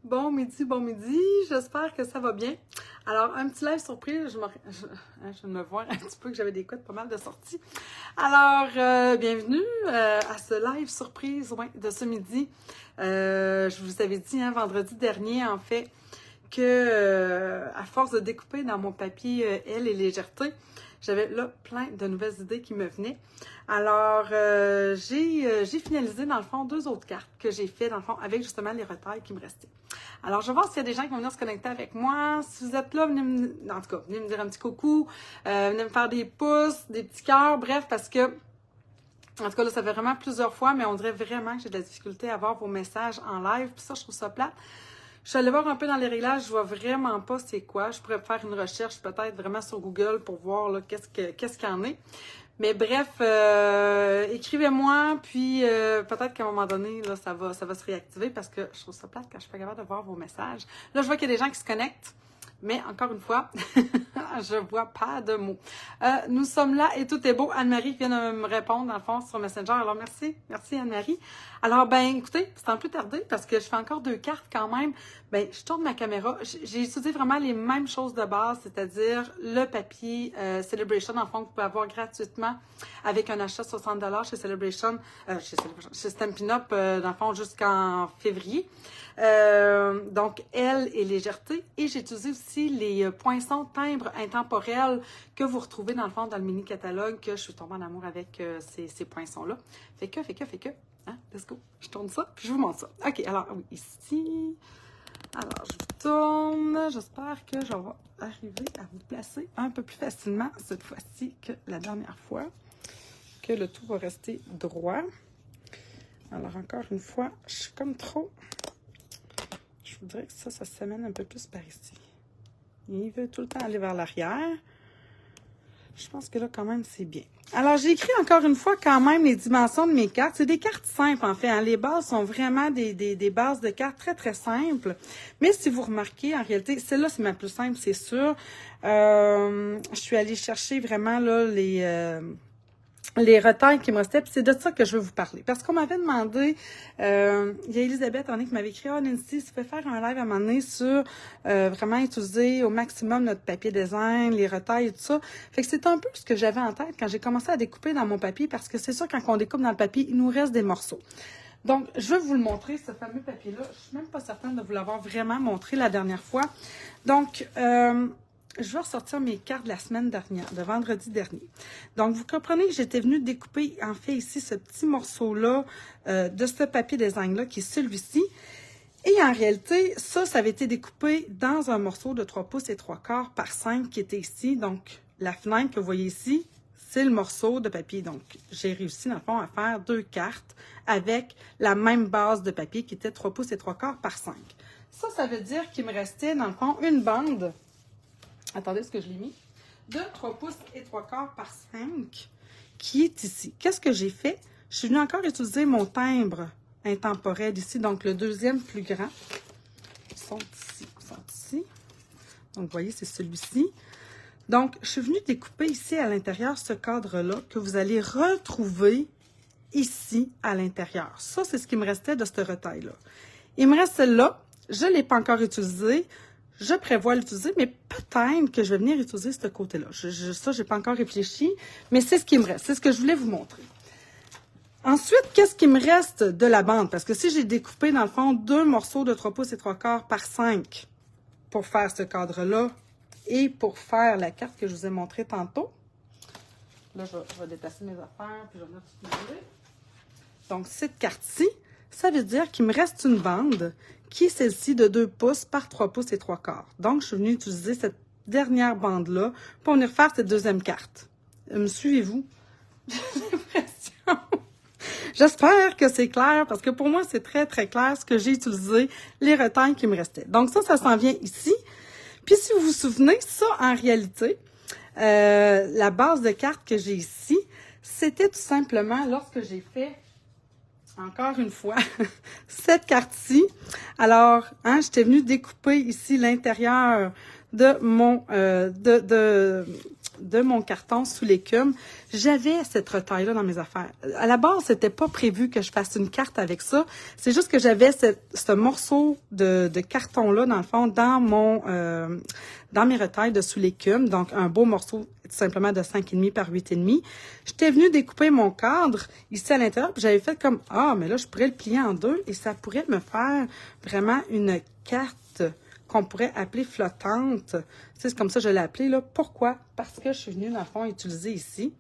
Bon midi, j'espère que ça va bien. Alors, un petit live surprise, je me vois un petit peu que j'avais des codes pas mal de sorties. Alors, bienvenue à ce live surprise de ce midi. Je vous avais dit vendredi dernier, en fait, que à force de découper dans mon papier L et légèreté, j'avais là plein de nouvelles idées qui me venaient. Alors, j'ai finalisé, dans le fond, 2 autres cartes que j'ai fait, dans le fond, avec justement les retails qui me restaient. Alors, je vais voir s'il y a des gens qui vont venir se connecter avec moi. Si vous êtes là, venez me dire un petit coucou, venez me faire des pouces, des petits cœurs, bref, parce que, en tout cas, là, ça fait vraiment plusieurs fois, mais on dirait vraiment que j'ai de la difficulté à voir vos messages en live, puis ça, je trouve ça plate. Je suis allée voir un peu dans les réglages, je vois vraiment pas c'est quoi. Je pourrais faire une recherche peut-être vraiment sur Google pour voir là, qu'est-ce qu'il y en est. Mais bref, écrivez-moi, puis peut-être qu'à un moment donné, là, ça va se réactiver parce que je trouve ça plate quand je suis pas capable de voir vos messages. Là, je vois qu'il y a des gens qui se connectent. Mais encore une fois, je vois pas de mots. Nous sommes là et tout est beau. Anne-Marie vient de me répondre, dans le fond, sur Messenger. Alors, merci Anne-Marie. Alors, ben, écoutez, c'est un peu tardé parce que je fais encore 2 cartes quand même. Ben, je tourne ma caméra. J'ai utilisé vraiment les mêmes choses de base, c'est-à-dire le papier Celebration, en fond, que vous pouvez avoir gratuitement avec un achat de 60$ chez Celebration, chez Stampin' Up, dans le fond, jusqu'en février. Donc, L et légèreté. Et j'ai utilisé aussi les poinçons timbres intemporels que vous retrouvez dans le fond dans le mini-catalogue, que je suis tombée en amour avec ces poinçons-là. Fait que, hein, let's go. Je tourne ça, puis je vous montre ça. OK, alors, oui, ici. Alors, je vous tourne. J'espère que je vais arriver à vous placer un peu plus facilement cette fois-ci que la dernière fois, que le tout va rester droit. Alors, encore une fois, je suis comme trop... Je voudrais que ça s'amène un peu plus par ici. Il veut tout le temps aller vers l'arrière. Je pense que là, quand même, c'est bien. Alors, j'ai écrit encore une fois quand même les dimensions de mes cartes. C'est des cartes simples, en fait. Hein. Les bases sont vraiment des bases de cartes très, très simples. Mais si vous remarquez, en réalité, celle-là, c'est ma plus simple, c'est sûr. Je suis allée chercher vraiment là les retails qui me restaient, puis c'est de ça que je veux vous parler. Parce qu'on m'avait demandé, il y a Elisabeth qui m'avait écrit « Ah, Nancy, tu peux faire un live à un moment donné sur vraiment utiliser au maximum notre papier design, les retails et tout ça. » Fait que c'est un peu ce que j'avais en tête quand j'ai commencé à découper dans mon papier, parce que c'est sûr, quand on découpe dans le papier, il nous reste des morceaux. Donc, je vais vous le montrer, ce fameux papier-là. Je suis même pas certaine de vous l'avoir vraiment montré la dernière fois. Donc, je vais ressortir mes cartes de la semaine dernière, de vendredi dernier. Donc, vous comprenez que j'étais venue découper, en fait, ici, ce petit morceau-là de ce papier design-là, qui est celui-ci. Et en réalité, ça avait été découpé dans un morceau de 3 pouces et 3/4 par 5 qui était ici. Donc, la fenêtre que vous voyez ici, c'est le morceau de papier. Donc, j'ai réussi, dans le fond, à faire 2 cartes avec la même base de papier qui était 3 pouces et 3/4 par 5. Ça veut dire qu'il me restait, dans le fond, une bande... Attendez, est-ce que je l'ai mis? De 3 pouces et 3/4 par 5 qui est ici. Qu'est-ce que j'ai fait? Je suis venue encore utiliser mon timbre intemporel ici, donc le deuxième plus grand. Ils sont ici. Donc, vous voyez, c'est celui-ci. Donc, je suis venue découper ici à l'intérieur ce cadre-là que vous allez retrouver ici à l'intérieur. Ça, c'est ce qui me restait de ce retail-là. Il me reste celle-là. Je ne l'ai pas encore utilisée. Je prévois l'utiliser, mais peut-être que je vais venir utiliser ce côté-là. Ça, je n'ai pas encore réfléchi, mais c'est ce qui me reste. C'est ce que je voulais vous montrer. Ensuite, qu'est-ce qui me reste de la bande? Parce que si j'ai découpé, dans le fond, 2 morceaux de 3 pouces et 3/4 par 5 pour faire ce cadre-là et pour faire la carte que je vous ai montrée tantôt. Là, je vais déplacer mes affaires, puis je vais venir tout ouvrir. Donc, cette carte-ci, ça veut dire qu'il me reste une bande qui est celle-ci de 2 pouces par 3 pouces et 3/4. Donc, je suis venue utiliser cette dernière bande-là pour venir faire cette deuxième carte. Me suivez-vous? J'ai l'impression. J'espère que c'est clair, parce que pour moi, c'est très, très clair ce que j'ai utilisé, les retails qui me restaient. Donc, ça s'en vient ici. Puis, si vous vous souvenez, ça, en réalité, la base de carte que j'ai ici, c'était tout simplement lorsque j'ai fait... Encore une fois, cette carte-ci. Alors, j'étais venue découper ici l'intérieur de mon de mon carton sous l'écume. J'avais cette retaille-là dans mes affaires. À la base, c'était pas prévu que je fasse une carte avec ça. C'est juste que j'avais ce morceau de carton-là, dans le fond, dans mes retailles de sous l'écume. Donc, un beau morceau, tout simplement, de 5,5 par 8,5. J'étais venue découper mon cadre ici à l'intérieur, puis j'avais fait comme, mais là, je pourrais le plier en deux et ça pourrait me faire vraiment une carte qu'on pourrait appeler flottante. Tu sais, c'est comme ça que je l'ai appelée, là. Pourquoi? Parce que je suis venue, dans le fond, utiliser ici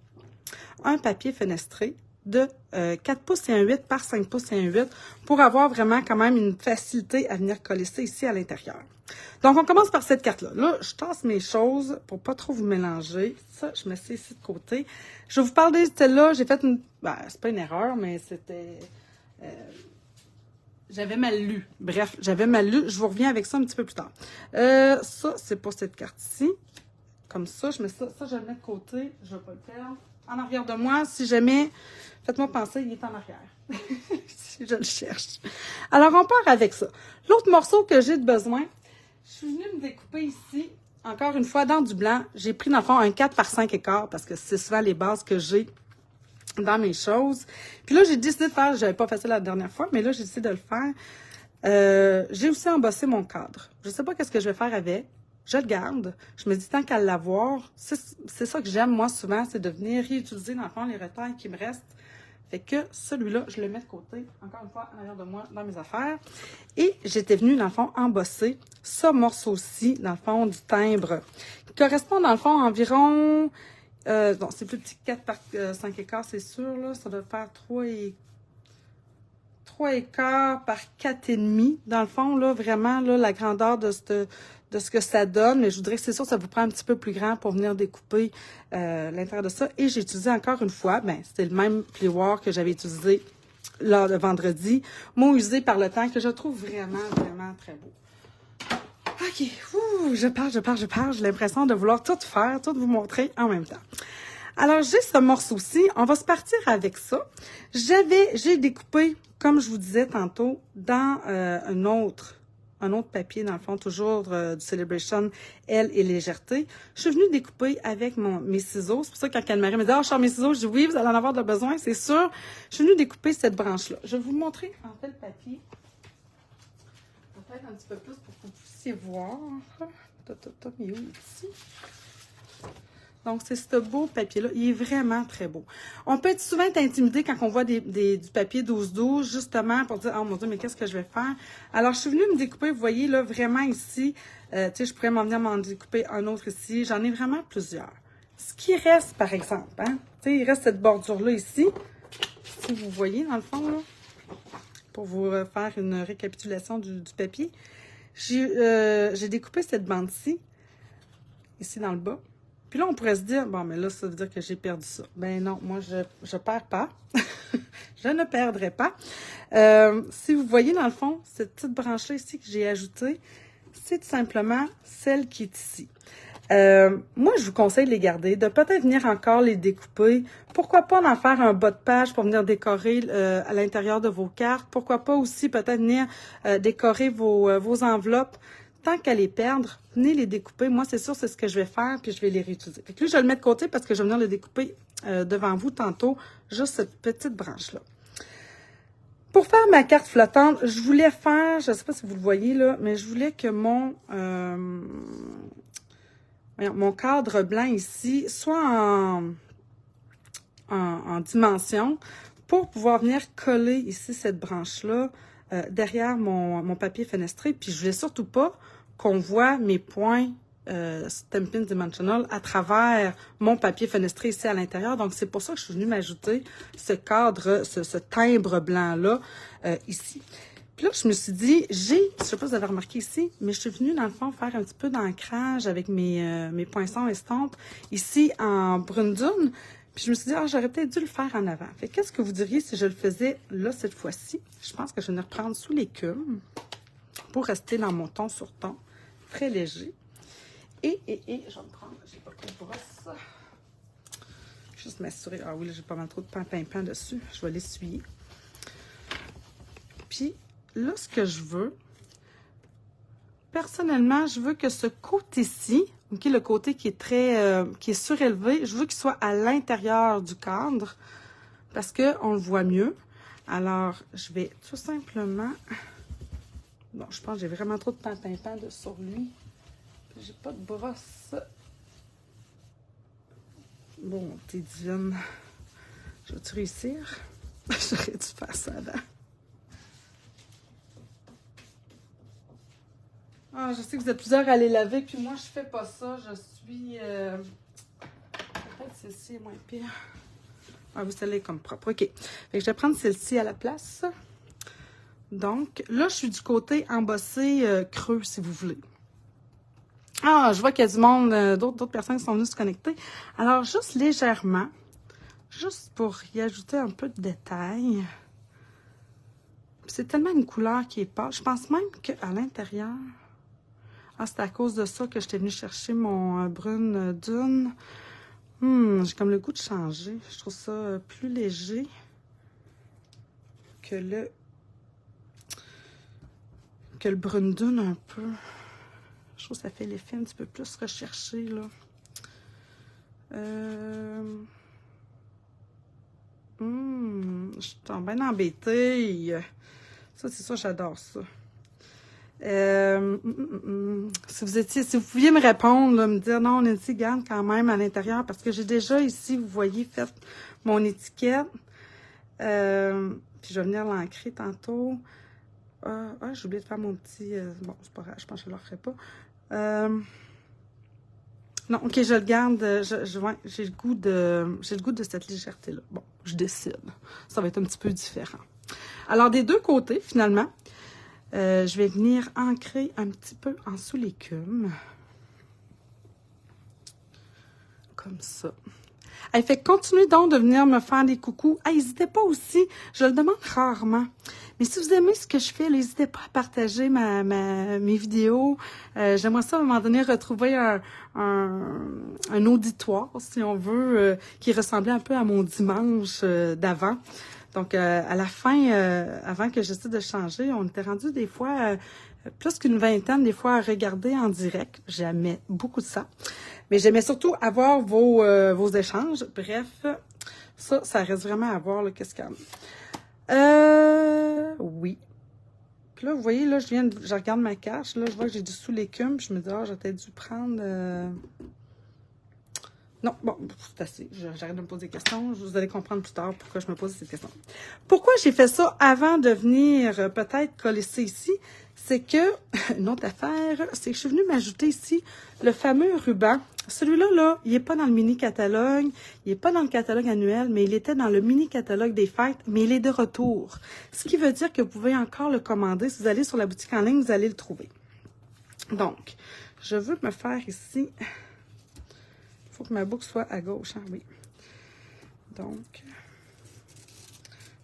un papier fenestré de 4 pouces et un 8 par 5 pouces et un 8 pour avoir vraiment quand même une facilité à venir coller ça ici à l'intérieur. Donc, on commence par cette carte-là. Là, je tasse mes choses pour pas trop vous mélanger. Ça, je mets ça ici de côté. Je vais vous parler de celle-là. J'ai fait une... c'est pas une erreur, mais c'était... J'avais mal lu. Bref, j'avais mal lu. Je vous reviens avec ça un petit peu plus tard. Ça, c'est pour cette carte-ci. Comme ça, je mets ça. Ça, je le mets de côté. Je ne vais pas le perdre. En arrière de moi, si jamais... Faites-moi penser, il est en arrière. Si je le cherche. Alors, on part avec ça. L'autre morceau que j'ai de besoin, je suis venue me découper ici. Encore une fois, dans du blanc. J'ai pris, dans le fond, un 4 par 5 écarts parce que c'est souvent les bases que j'ai dans mes choses. Puis là, j'ai décidé de faire, j'avais pas fait ça la dernière fois, mais là, j'ai décidé de le faire. J'ai aussi embossé mon cadre. Je sais pas qu'est-ce que je vais faire avec. Je le garde. Je me dis, tant qu'à l'avoir, c'est ça que j'aime, moi, souvent, c'est de venir réutiliser, dans le fond, les retails qui me restent. Fait que celui-là, je le mets de côté, encore une fois, en arrière de moi, dans mes affaires. Et j'étais venue, dans le fond, embosser ce morceau-ci, dans le fond, du timbre, qui correspond, dans le fond, à environ... non, c'est plus petit que 4 par 5 écarts, c'est sûr, là. Ça doit faire 3 écarts par 4,5. Dans le fond, là, vraiment, là, la grandeur de ce que ça donne. Mais je voudrais que c'est sûr, ça vous prend un petit peu plus grand pour venir découper l'intérieur de ça. Et j'ai utilisé encore une fois, c'était le même plioir que j'avais utilisé lors de vendredi, mot usé par le temps, que je trouve vraiment, vraiment très beau. OK, je parle. J'ai l'impression de vouloir tout faire, tout vous montrer en même temps. Alors, j'ai ce morceau-ci. On va se partir avec ça. J'ai découpé, comme je vous disais tantôt, dans un autre papier, dans le fond, toujours du Celebration, Elle et Légèreté. Je suis venue découper avec mes ciseaux. C'est pour ça que quand Anne-Marie me dit « je sors mes ciseaux », je dis « oui, vous allez en avoir de besoin, c'est sûr ». Je suis venue découper cette branche-là. Je vais vous montrer, en fait, le papier. Peut-être un petit peu plus pour que vous puissiez voir. Il est où, ici? Donc, c'est ce beau papier-là. Il est vraiment très beau. On peut souvent être intimidé quand on voit du papier 12-12, justement, pour dire « oh mon Dieu, mais qu'est-ce que je vais faire? » Alors, je suis venue me découper, vous voyez, là, vraiment ici. Tu sais, je pourrais m'en découper un autre ici. J'en ai vraiment plusieurs. Ce qui reste, par exemple, hein, tu sais, il reste cette bordure-là ici. Si vous voyez, dans le fond, là, pour vous faire une récapitulation du papier. J'ai découpé cette bande-ci, ici dans le bas. Puis là, on pourrait se dire, bon, mais là, ça veut dire que j'ai perdu ça. Ben non, moi, je perds pas. Je ne perdrai pas. Si vous voyez, dans le fond, cette petite branche-là ici que j'ai ajoutée, c'est tout simplement celle qui est ici. Moi, je vous conseille de les garder, de peut-être venir encore les découper. Pourquoi pas en faire un bas de page pour venir décorer à l'intérieur de vos cartes. Pourquoi pas aussi peut-être venir décorer vos enveloppes. Tant qu'à les perdre, venez les découper. Moi, c'est sûr, c'est ce que je vais faire, puis je vais les réutiliser. Fait que lui, je vais le mettre de côté parce que je vais venir le découper devant vous tantôt, juste cette petite branche-là. Pour faire ma carte flottante, je voulais faire, je ne sais pas si vous le voyez là, mais je voulais que mon cadre blanc ici soit en dimension pour pouvoir venir coller ici cette branche-là derrière mon papier fenestré. Puis je voulais surtout pas qu'on voit mes points Stampin' Dimensional à travers mon papier fenestré ici à l'intérieur. Donc, c'est pour ça que je suis venue m'ajouter ce cadre, ce timbre blanc-là ici. Puis là, je me suis dit, je sais pas si vous avez remarqué ici, mais je suis venue, dans le fond, faire un petit peu d'ancrage avec mes poinçons estampes ici en brune dune. Puis je me suis dit, j'aurais peut-être dû le faire en avant. Fait qu'est-ce que vous diriez si je le faisais là, cette fois-ci? Je pense que je vais venir reprendre sous l'écume pour rester dans mon ton sur ton, très léger. Et je vais me prendre, j'ai pas pris de brosse. Juste m'assurer, oui, là, j'ai pas mal trop de pain dessus. Je vais l'essuyer. Puis, là, ce que je veux, personnellement, je veux que ce côté-ci, OK, le côté qui est très, qui est surélevé, je veux qu'il soit à l'intérieur du cadre parce qu'on le voit mieux. Alors, je vais tout simplement... Bon, je pense que j'ai vraiment trop de pimpin sur lui. J'ai pas de brosse. Bon, t'es divine. Je vais-tu réussir? J'aurais dû faire ça avant. Ah, je sais que vous êtes plusieurs à les laver, puis moi, je fais pas ça. Je suis... Peut-être celle-ci est moins pire. Ah oui, celle-là est comme propre. OK. Fait que je vais prendre celle-ci à la place. Donc, là, je suis du côté embossé creux, si vous voulez. Ah, je vois qu'il y a du monde, d'autres personnes qui sont venues se connecter. Alors, juste légèrement, juste pour y ajouter un peu de détail. C'est tellement une couleur qui est pâle. Je pense même qu'à l'intérieur... Ah, c'est à cause de ça que j'étais venue chercher mon brune dune. J'ai comme le goût de changer. Je trouve ça plus léger que le brune dune un peu. Je trouve que ça fait l'effet un petit peu plus recherché, là. Je suis bien embêtée. Ça, c'est ça, j'adore ça. Si vous pouviez me répondre, là, me dire non, Nancy, garde quand même à l'intérieur, parce que j'ai déjà ici, vous voyez, fait mon étiquette. Puis je vais venir l'ancrer tantôt. J'ai oublié de faire mon petit... bon, c'est pas grave, je pense que je ne le referai pas. Non, ok, je le garde. Ouais, j'ai le goût de cette légèreté-là. Bon, je décide. Ça va être un petit peu différent. Alors, des deux côtés, finalement, je vais venir ancrer un petit peu en sous l'écume. Comme ça. Elle fait continuer donc de venir me faire des coucous. N'hésitez pas aussi, je le demande rarement. Mais si vous aimez ce que je fais, n'hésitez pas à partager mes vidéos. J'aimerais ça, à un moment donné, retrouver un auditoire, si on veut, qui ressemblait un peu à mon dimanche d'avant. Donc, à la fin, avant que j'essaie de changer, on était rendu des fois plus qu'une vingtaine, des fois, à regarder en direct. J'aimais beaucoup de ça. Mais j'aimais surtout avoir vos échanges. Bref, ça reste vraiment à voir, qu'est-ce qu'il y a. Oui. Puis là, vous voyez, là, je regarde ma cache. Là, je vois que j'ai du sous l'écume. Je me dis, j'aurais peut-être dû prendre... Non, bon, c'est assez. J'arrête de me poser des questions. Vous allez comprendre plus tard pourquoi je me pose ces questions. Pourquoi j'ai fait ça avant de venir peut-être coller ça ici? C'est que, une autre affaire, c'est que je suis venue m'ajouter ici le fameux ruban. Celui-là, là, il n'est pas dans le mini-catalogue, il n'est pas dans le catalogue annuel, mais il était dans le mini-catalogue des fêtes, mais il est de retour. Ce qui veut dire que vous pouvez encore le commander. Si vous allez sur la boutique en ligne, vous allez le trouver. Donc, je veux me faire ici... Il faut que ma boucle soit à gauche, hein, oui. Donc,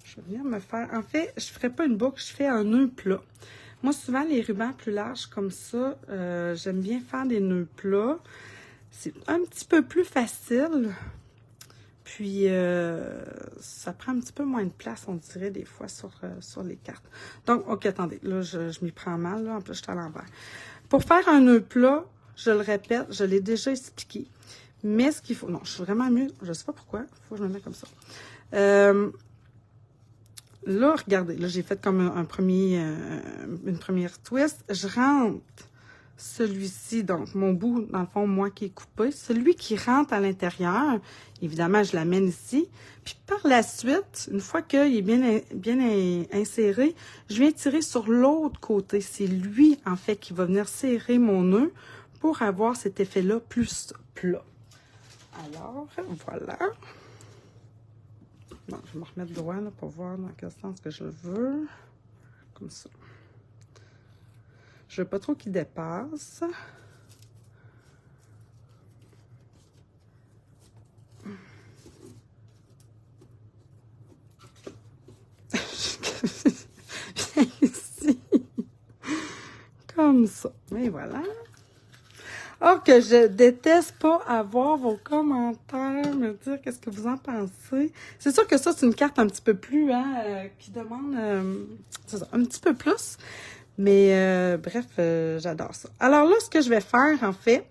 je vais venir me faire... En fait, je ne ferai pas une boucle, je fais un nœud plat. Moi, souvent, les rubans plus larges comme ça, j'aime bien faire des nœuds plats. C'est un petit peu plus facile. Puis, ça prend un petit peu moins de place, on dirait, des fois, sur les cartes. Donc, OK, attendez. Là, je m'y prends mal. Là, en plus, je suis à l'envers. Pour faire un nœud plat, je le répète, je l'ai déjà expliqué. Mais ce qu'il faut... Non, je suis vraiment mieux. Je ne sais pas pourquoi. Il faut que je me mette comme ça. Là, regardez. Là, j'ai fait comme une première twist. Je rentre celui-ci, donc mon bout, dans le fond, moi qui est coupé. Celui qui rentre à l'intérieur, évidemment, je l'amène ici. Puis par la suite, une fois qu'il est bien inséré, je viens tirer sur l'autre côté. C'est lui, en fait, qui va venir serrer mon nœud pour avoir cet effet-là plus plat. Alors, voilà. Bon, je vais me remettre droit là, pour voir dans quel sens que je veux. Comme ça. Je ne veux pas trop qu'il dépasse. Viens ici. Comme ça. Et voilà. Oh, que je déteste pas avoir vos commentaires, me dire qu'est-ce que vous en pensez. C'est sûr que ça, c'est une carte un petit peu plus, qui demande, c'est ça, un petit peu plus. Mais, bref, j'adore ça. Alors là, ce que je vais faire, en fait,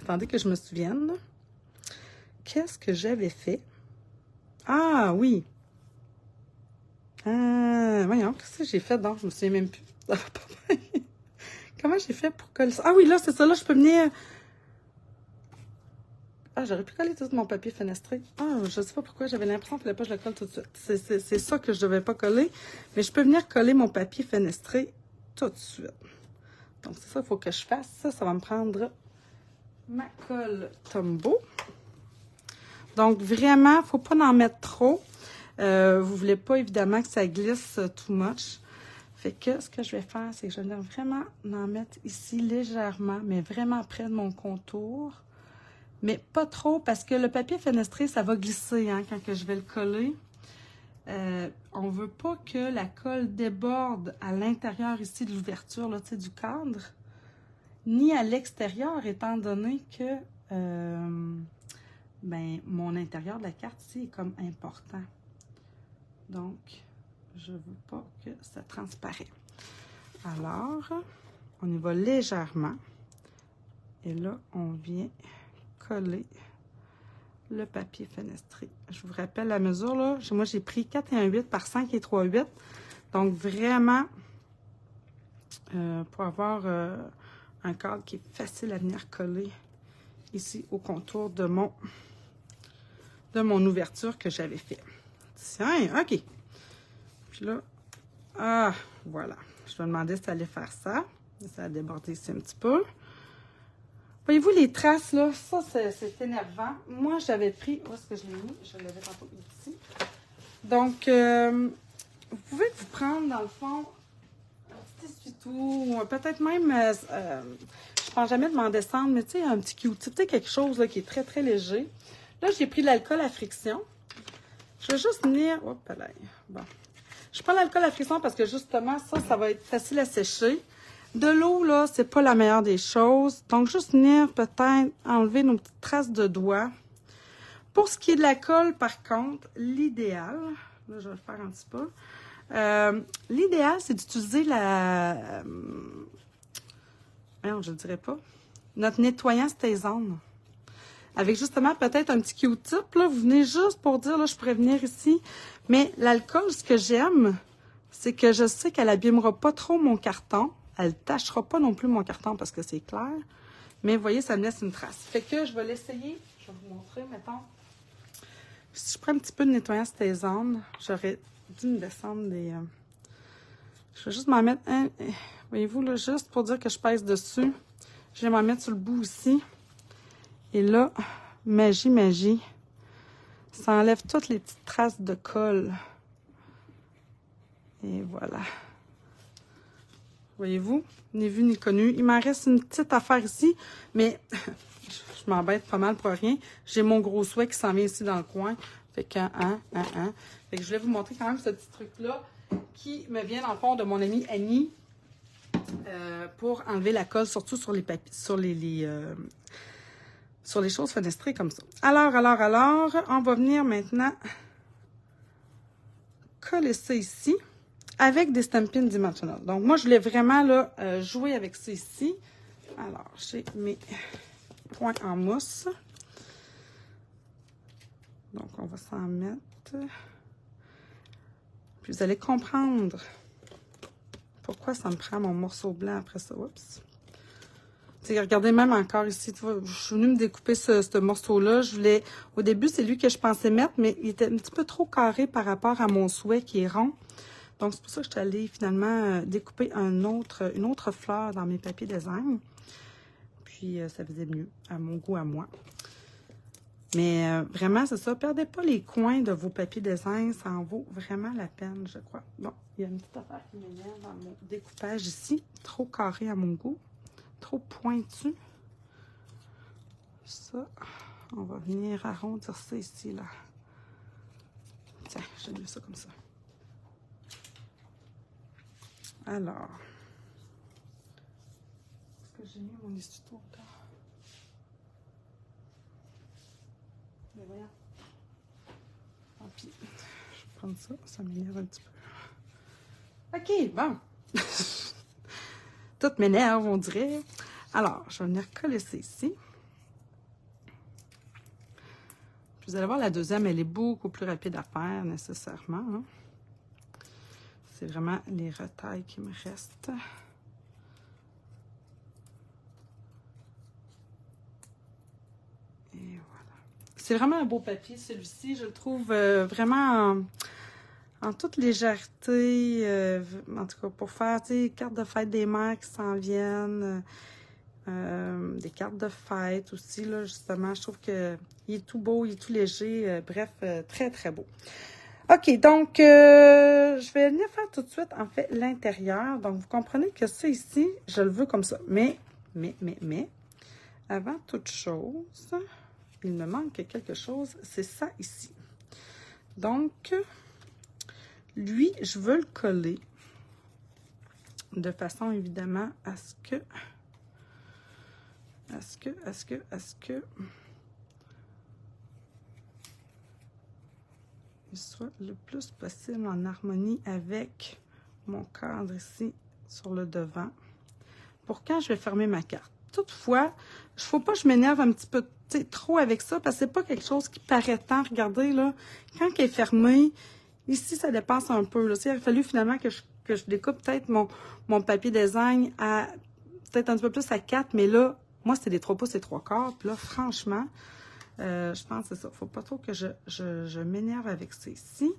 Attendez que je me souvienne. Qu'est-ce que j'avais fait? Ah, oui. Voyons, qu'est-ce que j'ai fait? Donc, je me souviens même plus. Comment j'ai fait pour coller ça? Ah oui, là, c'est ça. Là, je peux venir... Ah, j'aurais pu coller tout mon papier fenestré. Ah, je sais pas pourquoi. J'avais l'impression qu'il ne fallait pas que je le colle tout de suite. C'est ça que je devais pas coller. Mais je peux venir coller mon papier fenestré tout de suite. Donc, c'est ça qu'il faut que je fasse. Ça va me prendre ma colle Tombow. Donc, vraiment, il ne faut pas en mettre trop. Vous ne voulez pas, évidemment, que ça glisse too much. Fait que ce que je vais faire, c'est que je vais vraiment en mettre ici légèrement, mais vraiment près de mon contour. Mais pas trop, parce que le papier fenestré, ça va glisser hein, quand que je vais le coller. On ne veut pas que la colle déborde à l'intérieur ici de l'ouverture du cadre, ni à l'extérieur, étant donné que ben, mon intérieur de la carte ici est comme important. Donc, je ne veux pas que ça transparaît. Alors, on y va légèrement. Et là, on vient coller le papier fenestré. Je vous rappelle la mesure, là. Moi, j'ai pris 4 et 1/8 par 5 et 3/8. Donc, vraiment, pour avoir un cadre qui est facile à venir coller ici au contour de mon ouverture que j'avais fait. Tiens, OK. Puis là, ah, voilà. Je vais demander si ça allait faire ça. Ça a débordé ici un petit peu. Voyez-vous les traces, là? Ça, c'est énervant. Moi, j'avais pris... Où est-ce que je l'ai mis? Je l'avais tantôt ici. Donc, vous pouvez vous prendre, dans le fond, un petit essuie-tout, peut-être même... je ne pense jamais de m'en descendre, mais tu sais, un petit Q-tip, tu sais, quelque chose là, qui est très, très léger. Là, j'ai pris de l'alcool à friction. Je vais juste venir... Hop là. Bon. Je prends l'alcool à friction parce que, justement, ça va être facile à sécher. De l'eau, là, c'est pas la meilleure des choses. Donc, juste venir peut-être enlever nos petites traces de doigts. Pour ce qui est de la colle, par contre, l'idéal, là, je vais le faire un petit peu. L'idéal, c'est d'utiliser la... non, je ne dirais pas. Notre nettoyant Stay-On. Avec justement peut-être un petit Q-tip, là. Vous venez juste pour dire, là, je pourrais venir ici. Mais l'alcool, ce que j'aime, c'est que je sais qu'elle n'abîmera pas trop mon carton. Elle ne tachera pas non plus mon carton parce que c'est clair. Mais vous voyez, ça me laisse une trace. Fait que je vais l'essayer. Je vais vous montrer, mettons. Si je prends un petit peu de nettoyant Stay-On, j'aurais dû me descendre des... Je vais juste m'en mettre un... Voyez-vous, là, juste pour dire que je pèse dessus. Je vais m'en mettre sur le bout ici. Et là, magie, magie. Ça enlève toutes les petites traces de colle. Et voilà. Voyez-vous, ni vu ni connu. Il m'en reste une petite affaire ici, mais je m'embête pas mal pour rien. J'ai mon gros souhait qui s'en vient ici dans le coin. Fait que, Fait que je voulais vous montrer quand même ce petit truc-là qui me vient dans le fond de mon amie Annie pour enlever la colle, surtout sur les papiers, sur les choses fenestrées comme ça. Alors, on va venir maintenant coller ça ici. Avec des Stampin' Dimensional. Donc, moi, je voulais vraiment là, jouer avec ça ici. Alors, j'ai mes points en mousse. Donc, on va s'en mettre. Puis, vous allez comprendre pourquoi ça me prend mon morceau blanc après ça. Oups. T'sais, regardez même encore ici. Tu vois, je suis venue me découper ce morceau-là. Au début, c'est lui que je pensais mettre, mais il était un petit peu trop carré par rapport à mon souhait qui est rond. Donc, c'est pour ça que je suis allée finalement découper une autre fleur dans mes papiers design. Puis, ça faisait mieux, à mon goût, à moi. Mais vraiment, c'est ça. Perdez pas les coins de vos papiers design. Ça en vaut vraiment la peine, je crois. Bon, il y a une petite affaire qui m'énerve dans mon découpage ici. Trop carré à mon goût. Trop pointu. Ça, on va venir arrondir ça ici, là. Tiens, j'aime mieux ça comme ça. Alors, est-ce que j'ai mis mon essuie-tout encore? Mais voyons. Tant pis. Je vais prendre ça, ça m'énerve un petit peu. OK, bon. Tout m'énerve, on dirait. Alors, je vais venir coller ça ici. Vous allez voir, la deuxième, elle est beaucoup plus rapide à faire, nécessairement. Hein. C'est vraiment les retailles qui me restent. Et voilà. C'est vraiment un beau papier, celui-ci. Je le trouve vraiment en toute légèreté. En tout cas, pour faire, tu sais, cartes de fête des mères qui s'en viennent. Des cartes de fête aussi, là, justement. Je trouve qu'il est tout beau, il est tout léger. Bref, très, très beau. OK, donc, je vais venir faire tout de suite, en fait, l'intérieur. Donc, vous comprenez que ça ici, je le veux comme ça. Mais, avant toute chose, il me manque quelque chose. C'est ça ici. Donc, lui, je veux le coller de façon, évidemment, à ce que il soit le plus possible en harmonie avec mon cadre ici sur le devant. Pour quand je vais fermer ma carte. Toutefois, il ne faut pas que je m'énerve un petit peu trop avec ça, parce que c'est pas quelque chose qui paraît tant. Regardez, là, quand elle est fermée, ici, ça dépasse un peu. Là. Il a fallu finalement que je découpe peut-être mon papier design à peut-être un petit peu plus à 4, mais là, moi, c'était des 3 pouces et 3/4. Puis là, franchement, je pense que c'est ça. Faut pas trop que je m'énerve avec ça ici.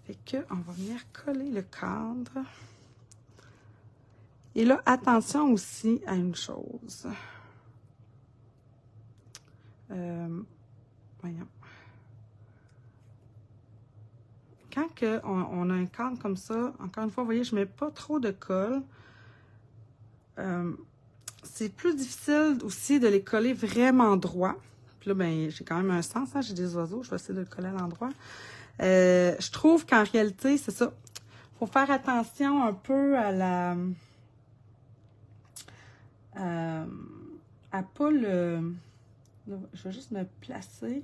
Fait que on va venir coller le cadre. Et là, attention aussi à une chose. Voyons. Quand on a un cadre comme ça, encore une fois, vous voyez, je ne mets pas trop de colle. C'est plus difficile aussi de les coller vraiment droit. Puis là, ben, j'ai quand même un sens, hein, j'ai des oiseaux, je vais essayer de le coller à l'endroit. Je trouve qu'en réalité, c'est ça. Il faut faire attention un peu à la... à pas le... Là, je vais juste me placer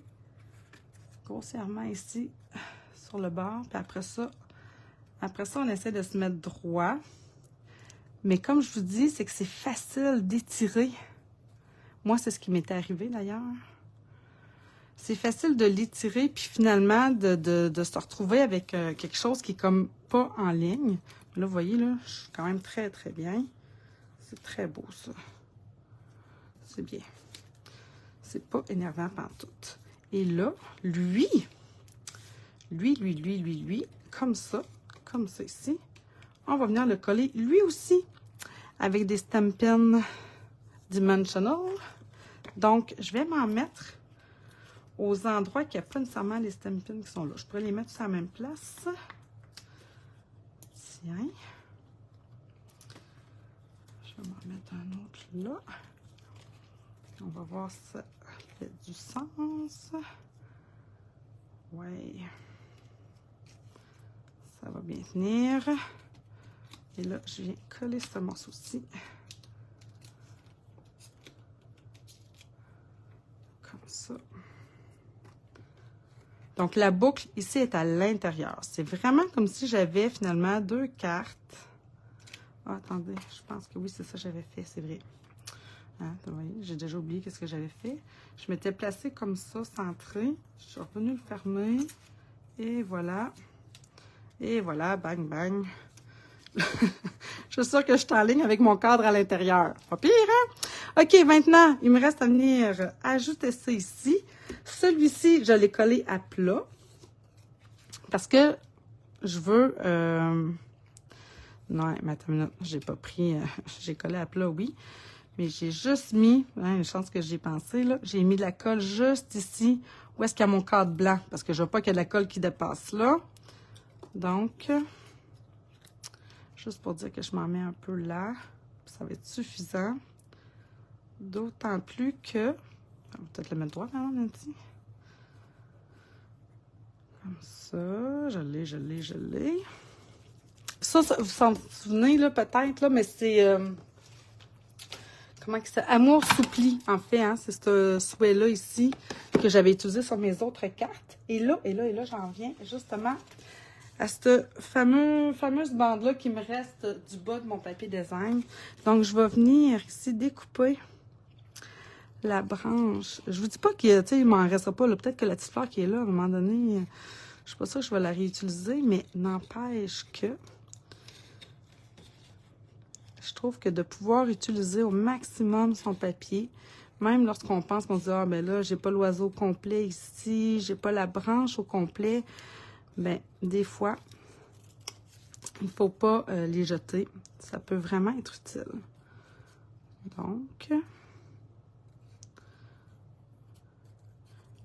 grossièrement ici, sur le bord. Puis après ça, on essaie de se mettre droit. Mais comme je vous dis, c'est que c'est facile d'étirer. Moi, c'est ce qui m'est arrivé d'ailleurs. C'est facile de l'étirer, puis finalement, de se retrouver avec quelque chose qui est comme pas en ligne. Là, vous voyez, là, je suis quand même très, très bien. C'est très beau, ça. C'est bien. C'est pas énervant pantoute. Et là, lui, comme ça ici, on va venir le coller, lui aussi, avec des Stampin' Dimensional. Donc, je vais m'en mettre aux endroits qu'il n'y a pas nécessairement les Stampin' qui sont là. Je pourrais les mettre sur la même place. Tiens. Je vais m'en mettre un autre là. On va voir si ça fait du sens. Ouais. Ça va bien tenir. Et là, je viens coller ce morceau-ci. Comme ça. Donc, la boucle ici est à l'intérieur. C'est vraiment comme si j'avais finalement 2 cartes. Ah, attendez, je pense que oui, c'est ça que j'avais fait, c'est vrai. Hein, vous voyez, j'ai déjà oublié qu'est-ce que j'avais fait. Je m'étais placée comme ça, centrée. Je suis revenue le fermer. Et voilà. Et voilà, bang, bang. Je suis sûre que je suis en ligne avec mon cadre à l'intérieur. Pas pire, hein? OK, maintenant, il me reste à venir ajouter ça ici. Celui-ci, je l'ai collé à plat. Parce que je veux... Non, mais attends une minute, j'ai pas pris... j'ai collé à plat, oui. Mais j'ai juste mis... Hein, une chance que j'ai pensé, là. J'ai mis de la colle juste ici. Où est-ce qu'il y a mon cadre blanc? Parce que je veux pas qu'il y ait de la colle qui dépasse là. Donc... Juste pour dire que je m'en mets un peu là. Ça va être suffisant. D'autant plus que... On va peut-être le mettre droit, maintenant, Nancy. Comme ça. Je l'ai. Ça, vous s'en souvenez, là, peut-être, là, mais c'est... comment que c'est? Amour soupli, en fait, hein. C'est ce souhait-là, ici, que j'avais utilisé sur mes autres cartes. Et là, j'en viens, justement... à cette fameuse bande-là qui me reste du bas de mon papier design. Donc, je vais venir ici découper la branche. Je vous dis pas qu'il il m'en restera pas. Peut-être que la petite fleur qui est là, à un moment donné, je suis pas sûre que je vais la réutiliser, mais n'empêche que je trouve que de pouvoir utiliser au maximum son papier, même lorsqu'on pense qu'on se dit, ah ben là, j'ai pas l'oiseau complet ici, j'ai pas la branche au complet, ben des fois, il faut pas les jeter. Ça peut vraiment être utile. Donc,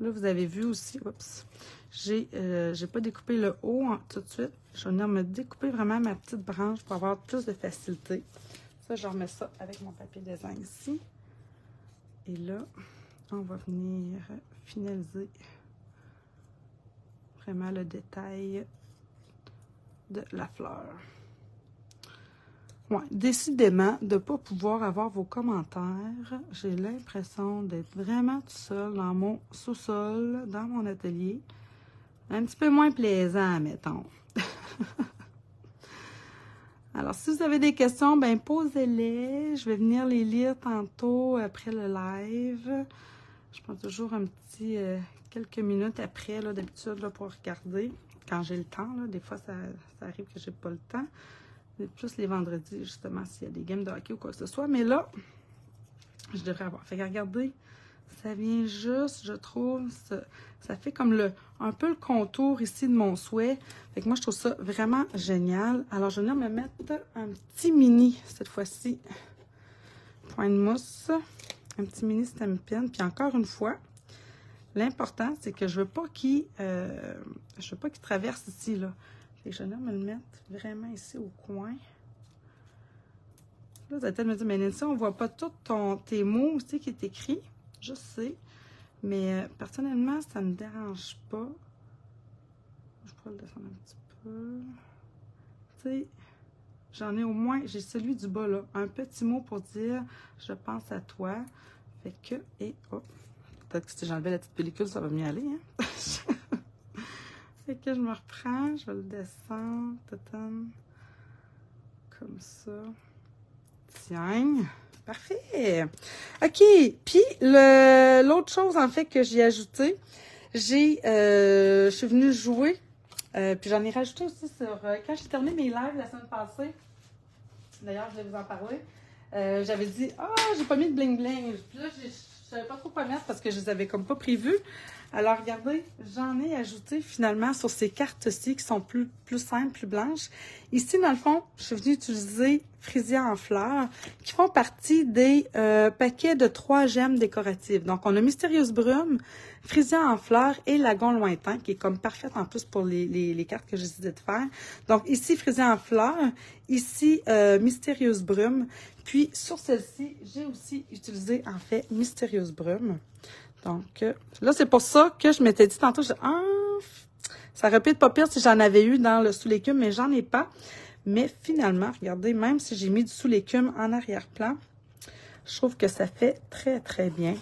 là, vous avez vu aussi, oups, j'ai pas découpé le haut tout de suite. Je vais venir me découper vraiment ma petite branche pour avoir plus de facilité. Ça, je remets ça avec mon papier design ici. Et là, on va venir finaliser vraiment le détail de la fleur. Ouais, décidément, de ne pas pouvoir avoir vos commentaires, j'ai l'impression d'être vraiment tout seul dans mon sous-sol, dans mon atelier. Un petit peu moins plaisant, mettons. Alors, si vous avez des questions, ben posez-les. Je vais venir les lire tantôt après le live. Je prends toujours un petit quelques minutes après, là, d'habitude, là, pour regarder. Quand j'ai le temps, là. Des fois, ça arrive que j'ai pas le temps. C'est plus les vendredis, justement, s'il y a des games de hockey ou quoi que ce soit. Mais là, je devrais avoir. Fait que regardez, ça vient juste, je trouve, ça fait comme un peu le contour ici de mon souhait. Fait que moi, je trouve ça vraiment génial. Alors, je vais venir me mettre un petit mini, cette fois-ci, point de mousse. Un petit mini Stampin'. Puis encore une fois, l'important, c'est que je veux pas qu'il traverse ici, là. Fait que je vais venir me le mettre vraiment ici au coin. Là, vous allez peut-être me dire, mais Nancy, on voit pas tous tes mots aussi qui est écrit. Je sais. Mais personnellement, ça ne me dérange pas. Je pourrais le descendre un petit peu. Tu sais, j'en ai au moins, j'ai celui du bas là. Un petit mot pour dire, je pense à toi. Fait que, et hop. Peut-être que si j'enlevais la petite pellicule, ça va mieux aller, hein? Fait que je me reprends, je vais le descendre, comme ça. Tiens, parfait. OK, puis l'autre chose, en fait, que j'ai ajouté, je suis venue jouer, puis j'en ai rajouté aussi sur, quand j'ai terminé mes lives la semaine passée, d'ailleurs, je vais vous en parler, j'avais dit, j'ai pas mis de bling-bling, puis là, je savais pas trop quoi mettre parce que je les avais comme pas prévus. Alors, regardez, j'en ai ajouté finalement sur ces cartes-ci qui sont plus simples, plus blanches. Ici, dans le fond, je suis venue utiliser Frisia en fleurs qui font partie des paquets de 3 gemmes décoratives. Donc, on a Mystérieuse Brume, Frisia en fleurs et Lagon Lointain qui est comme parfaite en plus pour les cartes que j'ai décidé de faire. Donc, ici, Frisia en fleurs, ici, Mystérieuse Brume. Puis, sur celle-ci, j'ai aussi utilisé, en fait, Mystérieuse Brume. Donc, là, c'est pour ça que je m'étais dit tantôt, ça aurait pu être pas pire si j'en avais eu dans le sous-l'écume, mais j'en ai pas. Mais finalement, regardez, même si j'ai mis du sous-l'écume en arrière-plan, je trouve que ça fait très, très bien,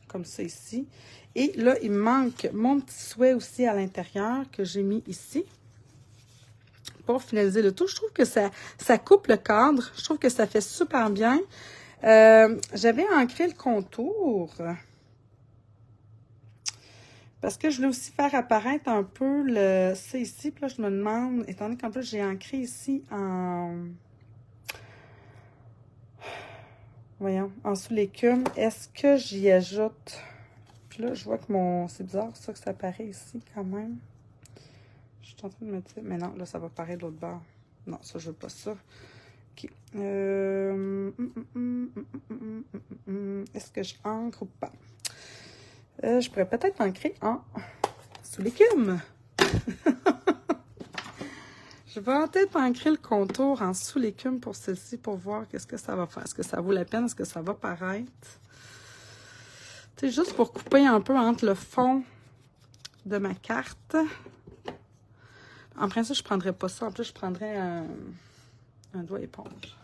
comme ça ici. Et là, il me manque mon petit souhait aussi à l'intérieur que j'ai mis ici. Pour finaliser le tout, je trouve que ça coupe le cadre. Je trouve que ça fait super bien. J'avais ancré le contour. Parce que je voulais aussi faire apparaître un peu ça ici. Puis là, je me demande, étant donné qu'en plus, j'ai ancré ici en sous-l'écume, est-ce que j'y ajoute? Puis là, je vois que c'est bizarre ça que ça apparaît ici quand même. Je suis en train de me dire, mais non, là, ça va apparaître de l'autre bord. Non, ça, je veux pas ça. OK. Est-ce que je ancre ou pas? Je pourrais peut-être ancrer en sous-l'écume. Je vais peut-être ancrer le contour en sous-l'écume pour celle-ci pour voir qu'est-ce que ça va faire. Est-ce que ça vaut la peine? Est-ce que ça va paraître? C'est juste pour couper un peu entre le fond de ma carte. En principe, je ne prendrais pas ça. En plus, je prendrais un doigt éponge.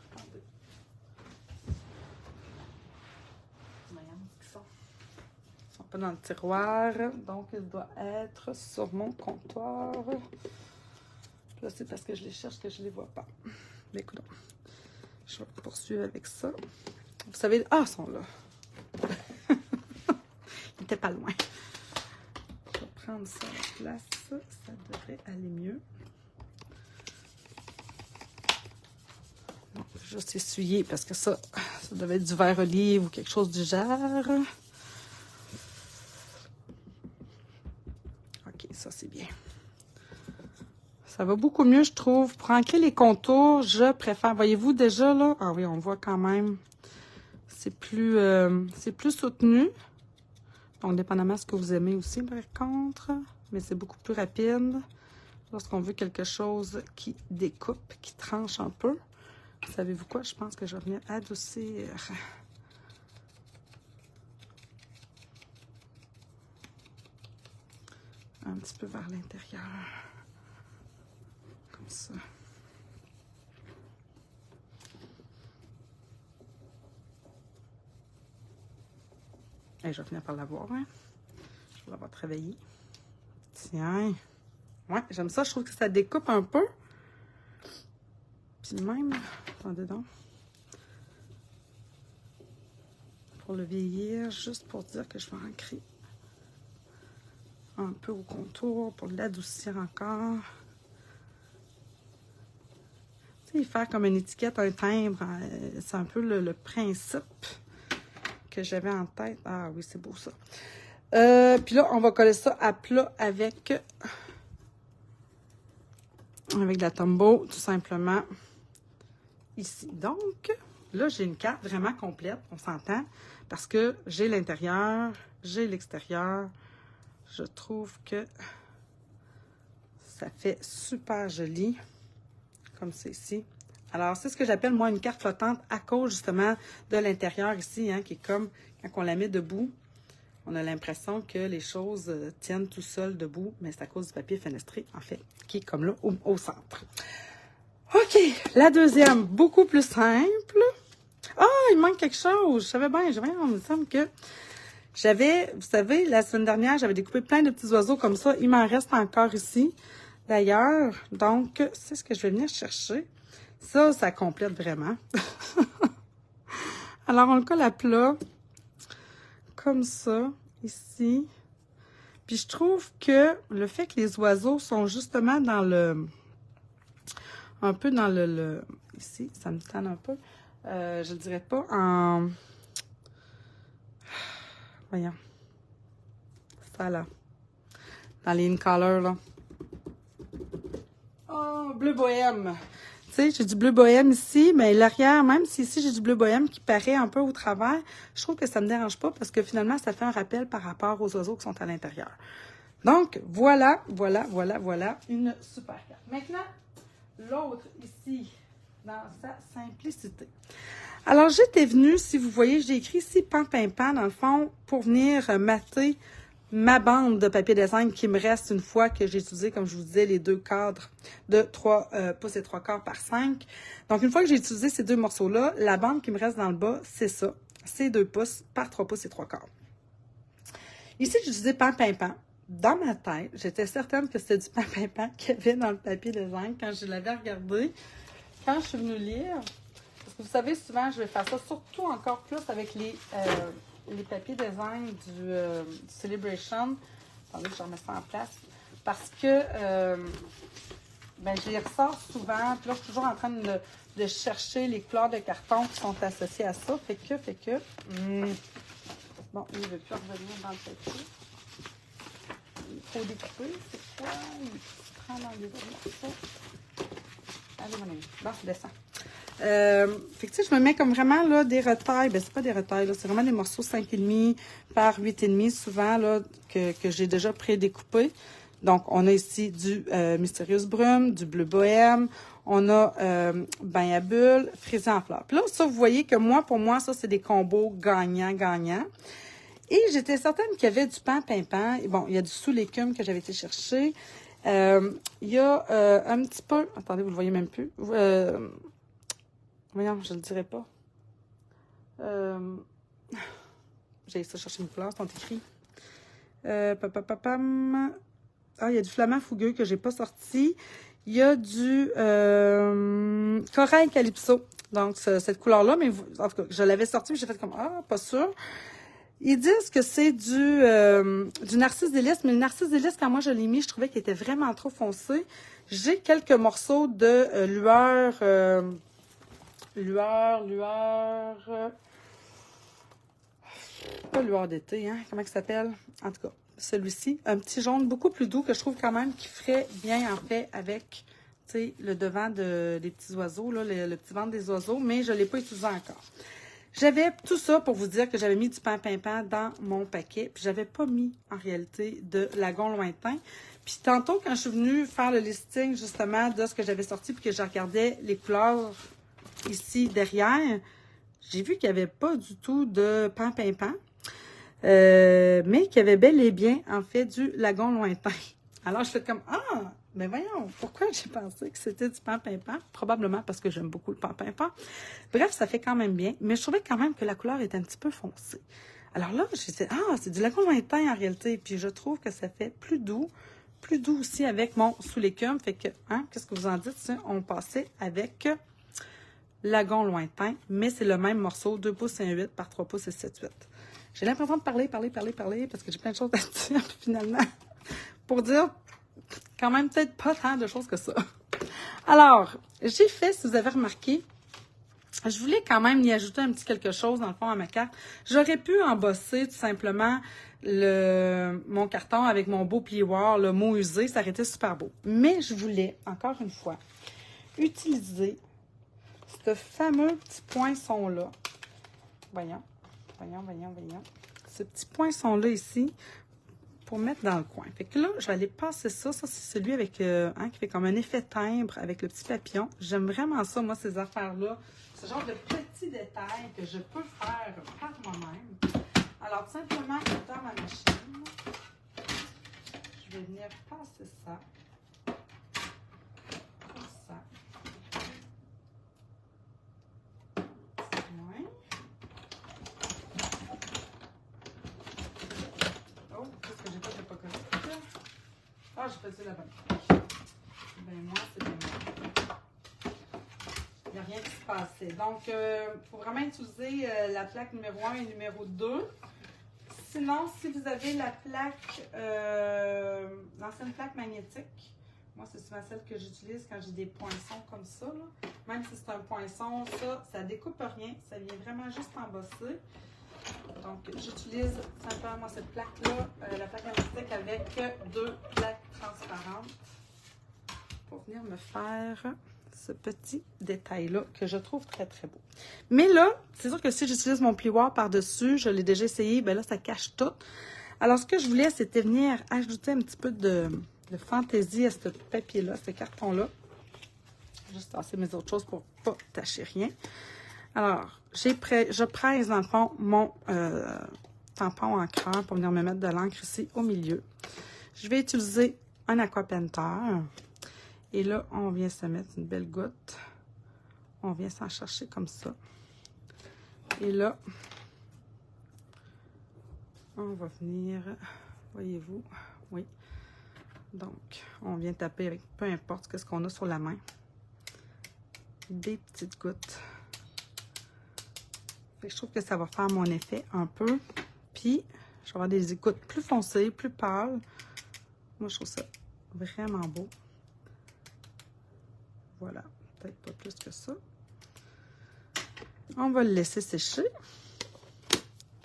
Ils sont pas dans le tiroir, donc il doit être sur mon comptoir. Là, c'est parce que je les cherche que je les vois pas. Mais écoute, je vais poursuivre avec ça. Vous savez, ils sont là. était pas loin. Je vais prendre ça à la place. Ça devrait aller mieux. Bon, je vais juste essuyer parce que ça devait être du verre olive ou quelque chose du genre. OK, ça c'est bien. Ça va beaucoup mieux, je trouve. Pour ancrer les contours, je préfère. Voyez-vous déjà là? Ah oui, on voit quand même. C'est plus soutenu. Donc, dépendamment de ce que vous aimez aussi, par contre. Mais c'est beaucoup plus rapide. Lorsqu'on veut quelque chose qui découpe, qui tranche un peu. Savez-vous quoi? Je pense que je vais venir adoucir. Un petit peu vers l'intérieur. Comme ça. Et je vais finir par l'avoir, hein. Je vais l'avoir travaillé. Tiens. Ouais, j'aime ça. Je trouve que ça découpe un peu. Puis même, attendez donc. Pour le vieillir, juste pour dire que je vais ancrer un peu au contour, pour l'adoucir encore. Tu sais, faire comme une étiquette, un timbre, c'est un peu le principe que j'avais en tête. Ah oui, c'est beau ça. Puis là, on va coller ça à plat avec de la Tombow, tout simplement, ici. Donc, là, j'ai une carte vraiment complète, on s'entend, parce que j'ai l'intérieur, j'ai l'extérieur. Je trouve que ça fait super joli, comme c'est ici. Alors, c'est ce que j'appelle, moi, une carte flottante à cause, justement, de l'intérieur ici, hein, qui est comme, quand on la met debout, on a l'impression que les choses tiennent tout seul debout, mais c'est à cause du papier fenestré, en fait, qui est comme là, au centre. OK, la deuxième, beaucoup plus simple. Ah, il manque quelque chose. Je savais bien, il me semble que j'avais, vous savez, la semaine dernière, j'avais découpé plein de petits oiseaux comme ça. Il m'en reste encore ici, d'ailleurs. Donc, c'est ce que je vais venir chercher. Ça complète vraiment. Alors, on le colle à plat, comme ça, ici. Puis, je trouve que le fait que les oiseaux sont justement dans le... un peu dans le ici, ça me tanne un peu. Je ne dirais pas en... Voyons. Ça, là. Dans les in-color, là. Oh, bleu bohème. Tu sais, j'ai du bleu bohème ici, mais l'arrière, même si ici j'ai du bleu bohème qui paraît un peu au travers, je trouve que ça me dérange pas parce que finalement, ça fait un rappel par rapport aux oiseaux qui sont à l'intérieur. Donc, voilà, une super carte. Maintenant, l'autre ici, dans sa simplicité. Alors, j'étais venue, si vous voyez, j'ai écrit ici Pan, dans le fond, pour venir mater ma bande de papier design qui me reste une fois que j'ai utilisé, comme je vous disais, les deux cadres de 3 pouces et 3 quarts par 5. Donc, une fois que j'ai utilisé ces deux morceaux-là, la bande qui me reste dans le bas, c'est ça. C'est 2 pouces par 3 pouces et 3 quarts. Ici, j'ai utilisé Pan. Dans ma tête, j'étais certaine que c'était du Pan qu'il y avait dans le papier design quand je l'avais regardé. Quand je suis venue lire, parce que vous savez, souvent, je vais faire ça, surtout encore plus avec les papiers design du Celebration. Attendez, je remets ça en place. Parce que je les ressors souvent. Puis là, je suis toujours en train de chercher les couleurs de carton qui sont associées à ça. Fait que. Bon, il ne veut plus revenir dans le papier. Il faut découper. C'est quoi? Il prend dans les autres morceaux. Allez, mon ami. Bon, je descends. Fait que tu sais, je me mets comme vraiment là des retailles. Ben, c'est pas des retailles, là, c'est vraiment des morceaux 5,5 par 8,5 souvent là, que j'ai déjà pré-découpés. Donc, on a ici du Mystérieuse Brume, du Bleu Bohème, on a Bain à bulles, Frisé en fleurs. Puis là, ça, vous voyez que moi, pour moi, ça, c'est des combos gagnants. Et j'étais certaine qu'il y avait du Pan. Bon, il y a du sous-légume que j'avais été chercher. Il y a un petit peu... Attendez, vous le voyez même plus. Voyons, je ne le dirai pas. J'ai essayé de chercher une couleur, c'est écrit. Ah, il y a du flamand fougueux que j'ai pas sorti. Il y a du corail calypso. Donc, cette couleur-là, mais en tout cas, je l'avais sorti, mais j'ai fait comme, ah, pas sûr. Ils disent que c'est du Narcisse Délice, mais le Narcisse Délice, quand moi je l'ai mis, je trouvais qu'il était vraiment trop foncé. J'ai quelques morceaux de pas lueur d'été, hein? Comment il s'appelle? En tout cas, celui-ci, un petit jaune beaucoup plus doux que je trouve quand même qui ferait bien en fait avec, tu sais, le devant des petits oiseaux, là, le petit ventre des oiseaux, mais je ne l'ai pas utilisé encore. J'avais tout ça pour vous dire que j'avais mis du pan-pimpant dans mon paquet, puis j'avais pas mis, en réalité, de lagon lointain. Puis tantôt, quand je suis venue faire le listing, justement, de ce que j'avais sorti, puis que je regardais les couleurs ici derrière, j'ai vu qu'il n'y avait pas du tout de pan-pimpant, mais qu'il y avait bel et bien, en fait, du lagon lointain. Alors, je fais comme, ah, mais voyons, pourquoi j'ai pensé que c'était du pan-pimpant? Probablement parce que j'aime beaucoup le pan-pimpant. Bref, ça fait quand même bien, mais je trouvais quand même que la couleur était un petit peu foncée. Alors là, j'ai dit, ah, c'est du lagon lointain en réalité, puis je trouve que ça fait plus doux aussi avec mon sous l'écume. Fait que, hein, qu'est-ce que vous en dites? On passait avec lagon lointain, mais c'est le même morceau, 2 pouces et 1,8 par 3 pouces et 7,8. J'ai l'impression de parler, parce que j'ai plein de choses à dire, puis finalement, pour dire quand même peut-être pas tant de choses que ça. Alors, j'ai fait, si vous avez remarqué, je voulais quand même y ajouter un petit quelque chose dans le fond à ma carte. J'aurais pu embosser tout simplement mon carton avec mon beau plioir, le mot usé, ça aurait été super beau. Mais je voulais, encore une fois, utiliser ce fameux petit poinçon-là. Voyons. Ce petit poinçon-là ici, pour mettre dans le coin. Fait que là, je vais aller passer ça. Ça, c'est celui avec qui fait comme un effet timbre avec le petit papillon. J'aime vraiment ça, moi, ces affaires-là. Ce genre de petits détails que je peux faire par moi-même. Alors, tout simplement, dans ma machine, je vais venir passer ça. Comme ça. Ouais. Oh, qu'est-ce que j'ai fait de pas correct? Ah, j'ai fait la bonne. Ben moi, c'est bien moi. Il n'y a rien qui se passait. Donc, il faut vraiment utiliser la plaque numéro 1 et numéro 2. Sinon, si vous avez la plaque, l'ancienne plaque magnétique, moi, c'est souvent celle que j'utilise quand j'ai des poinçons comme ça. Là. Même si c'est un poinçon, ça ne découpe rien. Ça vient vraiment juste embosser. Donc, j'utilise simplement moi, cette plaque-là, la plaque magnétique avec 2 plaques transparentes pour venir me faire ce petit détail-là que je trouve très, très beau. Mais là, c'est sûr que si j'utilise mon plioir par-dessus, je l'ai déjà essayé, bien là, ça cache tout. Alors, ce que je voulais, c'était venir ajouter un petit peu de fantaisie à ce papier-là, ce carton-là. Juste tasser mes autres choses pour ne pas tâcher rien. Alors, je presse, dans le fond, mon tampon encreur pour venir me mettre de l'encre ici au milieu. Je vais utiliser un aquapenteur. Et là, on vient se mettre une belle goutte. On vient s'en chercher comme ça. Et là, on va venir, voyez-vous, oui. Donc, on vient taper avec peu importe ce qu'on a sur la main. Des petites gouttes. Fait que je trouve que ça va faire mon effet un peu. Puis, je vais avoir des gouttes plus foncées, plus pâles. Moi, je trouve ça vraiment beau. Voilà, peut-être pas plus que ça. On va le laisser sécher.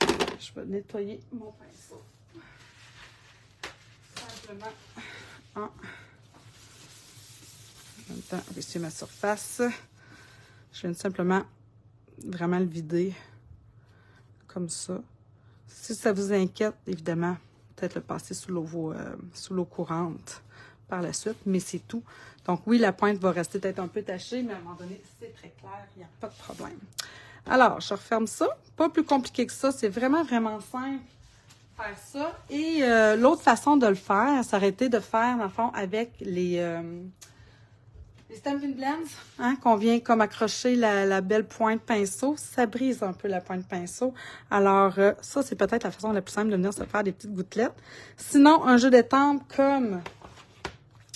Je vais nettoyer mon pinceau. Simplement en même temps, essuyer ma surface. Je viens simplement vraiment le vider comme ça. Si ça vous inquiète, évidemment, peut-être le passer sous l'eau courante par la suite, mais c'est tout. Donc oui, la pointe va rester peut-être un peu tachée, mais à un moment donné, c'est très clair, il n'y a pas de problème. Alors, je referme ça. Pas plus compliqué que ça, c'est vraiment, vraiment simple faire ça. Et l'autre façon de le faire, ça aurait été de faire, dans le fond, avec les Stampin' Blends, hein, qu'on vient comme accrocher la belle pointe pinceau. Ça brise un peu la pointe pinceau. Alors, ça, c'est peut-être la façon la plus simple de venir se faire des petites gouttelettes. Sinon, un jeu d'étampe comme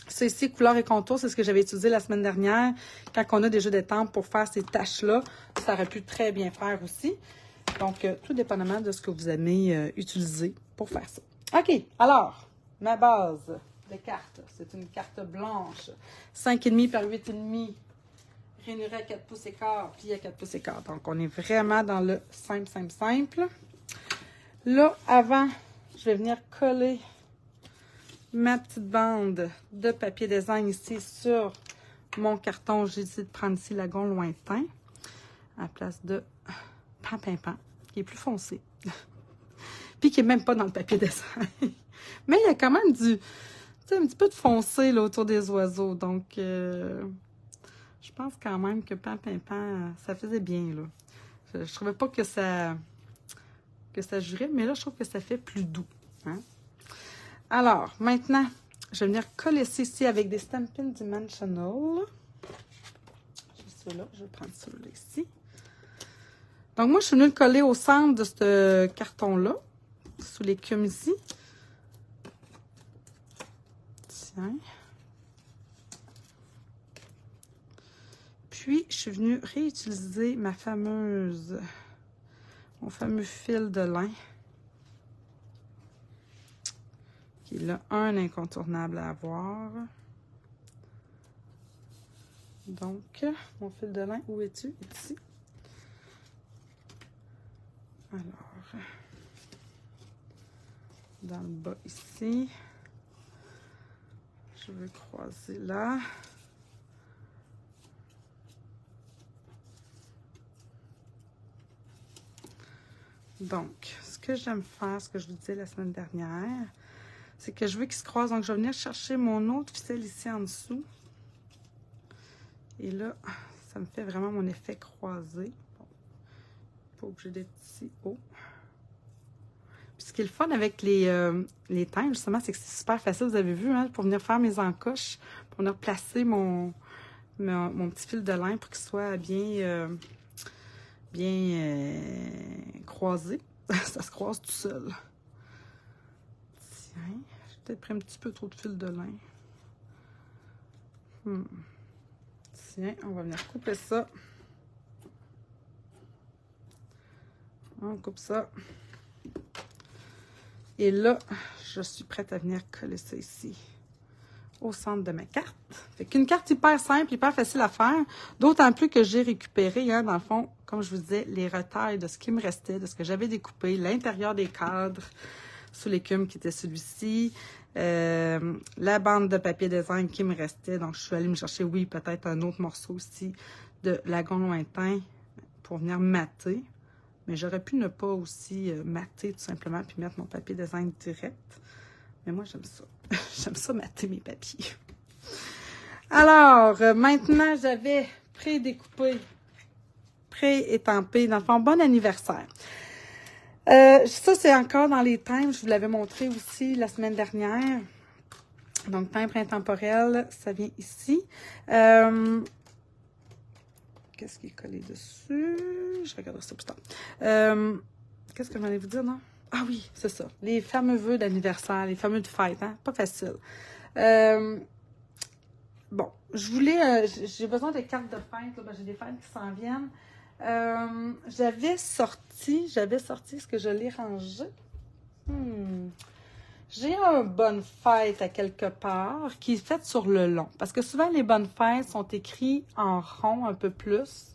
ceci, couleur et contour, c'est ce que j'avais utilisé la semaine dernière. Quand on a des jeux d'étampe pour faire ces taches-là, ça aurait pu très bien faire aussi. Donc, tout dépendamment de ce que vous aimez utiliser pour faire ça. OK, alors, ma base de cartes, c'est une carte blanche, 5,5 par 8,5, rainuré à 4 pouces et quart, plié à 4 pouces et quart. Donc, on est vraiment dans le simple, simple, simple. Là, avant, je vais venir coller ma petite bande de papier design ici sur mon carton. J'ai décidé de prendre ici Lagon Lointain à la place de Pan, qui est plus foncé. Puis qui n'est même pas dans le papier design. Mais il y a quand même du, tu sais, un petit peu de foncé là, autour des oiseaux. Donc, je pense quand même que Pan, ça faisait bien. Là. Je trouvais pas que ça jurait, mais là, je trouve que ça fait plus doux. Hein? Alors, maintenant, je vais venir coller ça ici avec des Stampin' Dimensional. Juste ceux-là, je vais prendre celui-là ici. Donc, moi, je suis venue le coller au centre de ce carton-là, sous l'écume ici. Tiens. Puis, je suis venue réutiliser mon fameux fil de lin. Qui est là, un incontournable à avoir. Donc, mon fil de lin, où es-tu? Ici. Alors, dans le bas ici, je vais croiser là. Donc, ce que j'aime faire, ce que je vous disais la semaine dernière, c'est que je veux qu'ils se croisent. Donc, je vais venir chercher mon autre ficelle ici en dessous. Et là, ça me fait vraiment mon effet croisé. Bon, pas obligé d'être ici haut. Puis ce qui est le fun avec les teintes, justement, c'est que c'est super facile, vous avez vu, hein, pour venir faire mes encoches, pour venir placer mon petit fil de lin pour qu'il soit bien, croisé. Ça se croise tout seul. Tiens, j'ai peut-être pris un petit peu trop de fil de lin. Tiens, on va venir couper ça. On coupe ça. Et là, je suis prête à venir coller ça ici, au centre de ma carte. Fait qu'une carte hyper simple, hyper facile à faire, d'autant plus que j'ai récupéré, hein, dans le fond, comme je vous disais, les retailles de ce qui me restait, de ce que j'avais découpé, l'intérieur des cadres sous l'écume qui était celui-ci, la bande de papier design qui me restait. Donc, je suis allée me chercher, oui, peut-être un autre morceau aussi de Lagon Lointain pour venir mater. Mais j'aurais pu ne pas aussi mater tout simplement puis mettre mon papier design direct. Mais moi, j'aime ça. J'aime ça mater mes papiers. Alors, maintenant, j'avais pré-découpé, pré-étampé, dans le fond, bon anniversaire. Ça, c'est encore dans les timbres. Je vous l'avais montré aussi la semaine dernière. Donc, timbre intemporel, ça vient ici. Qu'est-ce qui est collé dessus? Je regarderai ça plus tard. Qu'est-ce que j'en ai vous dire, non? Ah oui, c'est ça. Les fameux vœux d'anniversaire, les fameux de fête, hein? Pas facile. Bon, je voulais... j'ai besoin de cartes de fête. Ben, j'ai des fêtes qui s'en viennent. J'avais sorti... Est-ce que je l'ai rangé? J'ai un bonne fête à quelque part qui est faite sur le long. Parce que souvent, les bonnes fêtes sont écrites en rond un peu plus.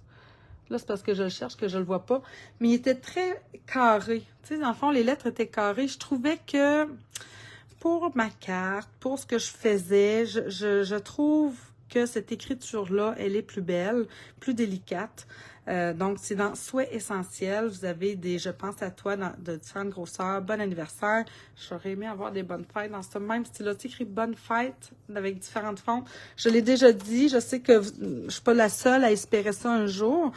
Là, c'est parce que je le cherche que je le vois pas. Mais il était très carré. Tu sais, dans le fond, les lettres étaient carrées. Je trouvais que pour ma carte, pour ce que je faisais, je trouve que cette écriture-là, elle est plus belle, plus délicate. Donc, c'est dans Souhait essentiel. Vous avez des Je pense à toi de différentes grosseurs. Bon anniversaire. J'aurais aimé avoir des bonnes fêtes dans ce même style-là. Tu écris bonne fête avec différentes fonds. Je l'ai déjà dit. Je sais que je suis pas la seule à espérer ça un jour.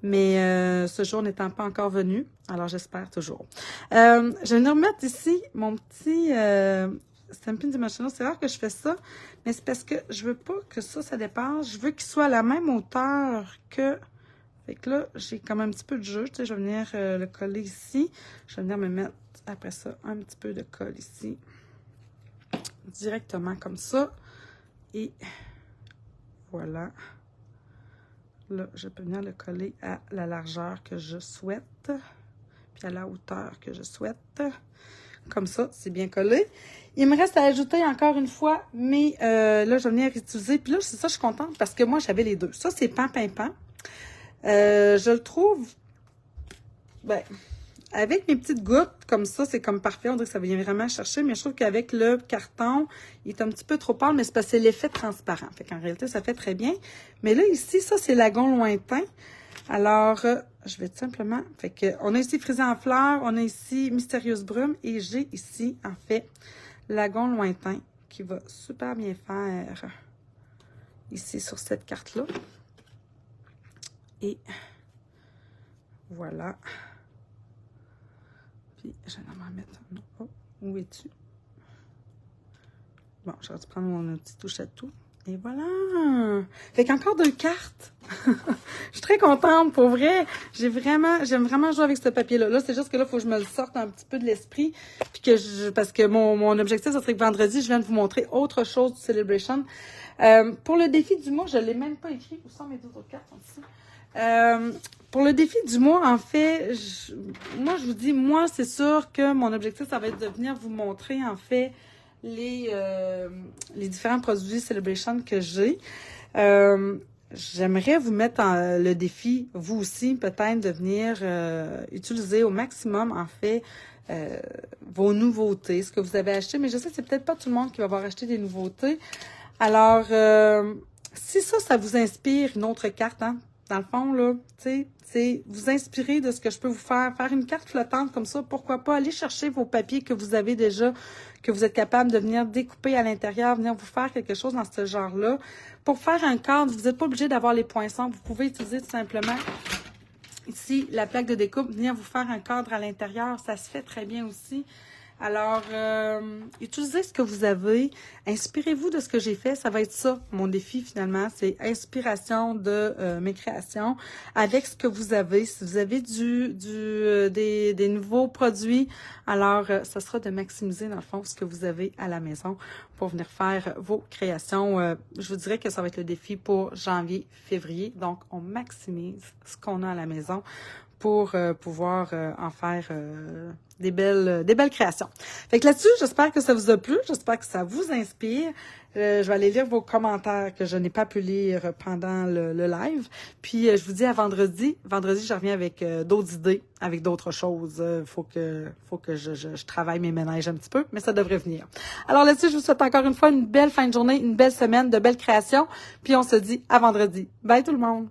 Mais ce jour n'étant pas encore venu. Alors, j'espère toujours. Je vais venir remettre ici mon petit Stampin' Dimensional. C'est rare que je fais ça. Mais c'est parce que je veux pas que ça dépasse. Je veux qu'il soit à la même hauteur que... Fait que là, j'ai comme un petit peu de jeu. Tu sais, je vais venir le coller ici. Je vais venir me mettre, après ça, un petit peu de colle ici. Directement comme ça. Et voilà. Là, je peux venir le coller à la largeur que je souhaite. puis à la hauteur que je souhaite. Comme ça, c'est bien collé. Il me reste à ajouter encore une fois, mais là, je vais venir utiliser. Puis là, c'est ça, je suis contente parce que moi, j'avais les deux. Ça, c'est pan. Je le trouve, ben, avec mes petites gouttes, comme ça, c'est comme parfait. On dirait que ça vient vraiment chercher, mais je trouve qu'avec le carton, il est un petit peu trop pâle, mais c'est parce que c'est l'effet transparent. Fait qu'en réalité, ça fait très bien. Mais là, ici, ça, c'est Lagon Lointain. Alors, je vais tout simplement... Fait que, on a ici Frisé en fleurs, on a ici Mystérieuse Brume, et j'ai ici, en fait, Lagon Lointain, qui va super bien faire ici sur cette carte-là. Et voilà. Puis, je vais en mettre... Oh, où es-tu? Bon, j'aurais dû prendre mon petit touche à tout. Et voilà! Fait qu'encore 2 cartes! Je suis très contente, pour vrai! J'aime vraiment jouer avec ce papier-là. Là, c'est juste que là, il faut que je me le sorte un petit peu de l'esprit. Puis que parce que mon objectif, ça serait que vendredi, je viens de vous montrer autre chose du Celebration. Pour le défi du mois, je ne l'ai même pas écrit. Où sont mes autres cartes ici? Pour le défi du mois, en fait, moi, je vous dis, moi, c'est sûr que mon objectif, ça va être de venir vous montrer, en fait, les différents produits Celebration que j'ai. J'aimerais vous mettre le défi, vous aussi, peut-être, de venir utiliser au maximum, en fait, vos nouveautés, ce que vous avez acheté. Mais je sais que c'est peut-être pas tout le monde qui va avoir acheté des nouveautés. Alors, si ça vous inspire une autre carte, hein, dans le fond, là, tu sais, c'est vous inspirer de ce que je peux vous faire une carte flottante comme ça, pourquoi pas aller chercher vos papiers que vous avez déjà, que vous êtes capable de venir découper à l'intérieur, venir vous faire quelque chose dans ce genre-là. Pour faire un cadre, vous n'êtes pas obligé d'avoir les poinçons, vous pouvez utiliser tout simplement ici la plaque de découpe, venir vous faire un cadre à l'intérieur, ça se fait très bien aussi. Alors, utilisez ce que vous avez, inspirez-vous de ce que j'ai fait, ça va être ça, mon défi finalement, c'est inspiration de mes créations avec ce que vous avez. Si vous avez des nouveaux produits, alors ça sera de maximiser dans le fond ce que vous avez à la maison pour venir faire vos créations. Je vous dirais que ça va être le défi pour janvier, février, donc on maximise ce qu'on a à la maison pour pouvoir en faire des belles créations. Fait que là-dessus, j'espère que ça vous a plu, j'espère que ça vous inspire. Je vais aller lire vos commentaires que je n'ai pas pu lire pendant le live. Puis je vous dis à vendredi. Vendredi, je reviens avec d'autres idées, avec d'autres choses. Faut que je travaille mes ménages un petit peu, mais ça devrait venir. Alors là-dessus, je vous souhaite encore une fois une belle fin de journée, une belle semaine, de belles créations. Puis on se dit à vendredi. Bye tout le monde!